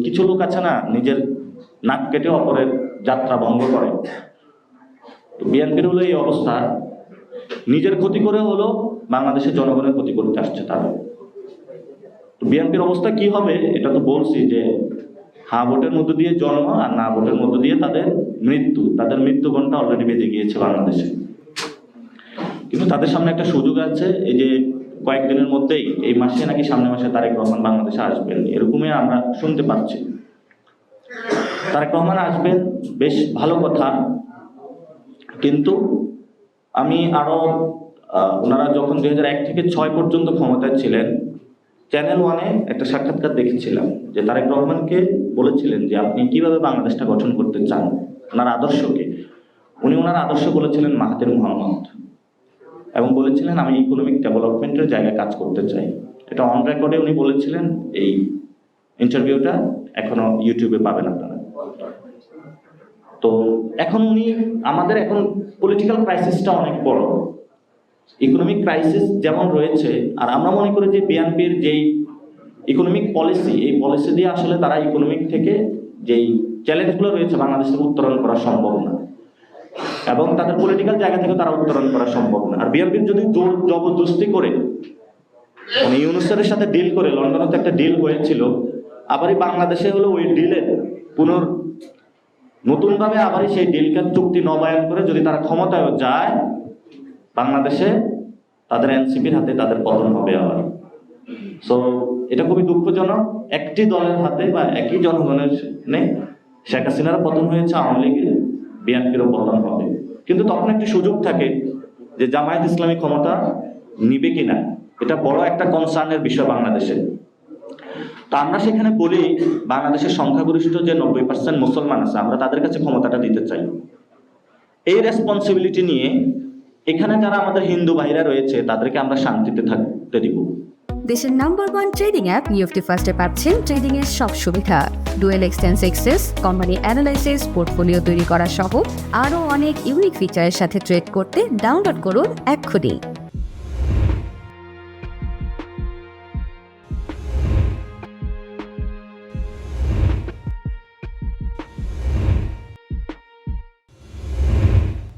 কিছু লোক আছে না, নিজের নাক কেটে অপরের যাত্রা ভঙ্গ করে। তো বিএনপির হলো এই অবস্থা, নিজের ক্ষতি করে হলো বাংলাদেশের জনগণের ক্ষতি করতে আসছে তারা। তো বিএনপির অবস্থা কি হবে এটা তো বলছি, যে হ্যাঁ ভোটের মধ্য দিয়ে জন্ম আর না ভোটের মধ্য দিয়ে তাদের মৃত্যু। তাদের মৃত্যু ঘন্টা অলরেডি বেজে গিয়েছে বাংলাদেশে। কিন্তু তাদের সামনে একটা সুযোগ আছে, এই যে কয়েকদিনের মধ্যেই, এই মাসে নাকি সামনের মাসে তারেক রহমান বাংলাদেশে আসবেন, এরকমই আমরা শুনতে পাচ্ছি। তারেক রহমান আসবেন, বেশ ভালো কথা। কিন্তু আমি আরো ওনারা যখন 2001 থেকে 6 পর্যন্ত ক্ষমতায় ছিলেন, চ্যানেল ওয়ানে একটা সাক্ষাৎকার দেখেছিলাম, যে তারেক রহমানকে বলেছিলেন যে আপনি কিভাবে বাংলাদেশটা গঠন করতে চান, ওনার আদর্শকে। উনি ওনার আদর্শ বলেছিলেন মাহাতির মোহাম্মদ, এবং বলেছিলেন আমি ইকোনমিক ডেভেলপমেন্টের জায়গায় কাজ করতে চাই। এটা অন রেকর্ডে উনি বলেছিলেন। এই ইন্টারভিউটা এখনো ইউটিউবে পাবেন আপনারা। তো এখন উনি আমাদের এখন পলিটিক্যাল ক্রাইসিসটা অনেক বড়, ইকোনমিক ক্রাইসিস যেমন রয়েছে, আর আমরা মনে করি যে বিএনপির যেই ইকোনমিক পলিসি, এই পলিসি দিয়ে আসলে তারা ইকোনমিক থেকে যেই চ্যালেঞ্জগুলো রয়েছে বাংলাদেশকে উত্তরণ করা সম্ভব না, এবং তাদের পলিটিক্যাল জায়গা থেকে তারা উত্তরণ করা সম্ভব না। আর বিএনপির যদি জোর জবরদস্তি করে, মানে ইউনুসের সাথে ডিল করে, লন্ডনে তো একটা ডিল হয়েছিল, আবারই বাংলাদেশে হলো ওই ডিলের নতুনভাবে আবারই সেই ডিলকে চুক্তি নবায়ন করে যদি তারা ক্ষমতায় যায়, বাংলাদেশে তাদের এনসিপির হাতে তাদের পতন হবে আবার। সো এটা খুবই দুঃখজনক, একটি দলের হাতে বা একই জনগণের শেখ হাসিনার পতন হয়েছে, আওয়ামী লীগের, বিএনপিরও পতন হবে। কিন্তু তখন একটি সুযোগ থাকে যে জামায়াত ইসলামী ক্ষমতা নিবে কিনা, এটা বড় একটা কনসার্নের বিষয় বাংলাদেশে। তো আমরা সেখানে বলি বাংলাদেশের সংখ্যাগরিষ্ঠ যে 90% মুসলমান আছে, আমরা তাদের কাছে ক্ষমতাটা দিতে চাই। এই রেসপন্সিবিলিটি নিয়ে এখানে যারা আমাদের হিন্দু ভাইরা রয়েছে তাদেরকে আমরা শান্তিতে থাকতে দিব। দেশের নাম্বার 1 ট্রেডিং অ্যাপ নিফটি ফার্স্টে পাচ্ছেন ট্রেডিং এর সব সুবিধা, dual exchange access, company analysis, portfolio তৈরি করা সহ আরও অনেক ইউনিক ফিচারের সাথে ট্রেড করতে ডাউনলোড করুন এক্ষুনি।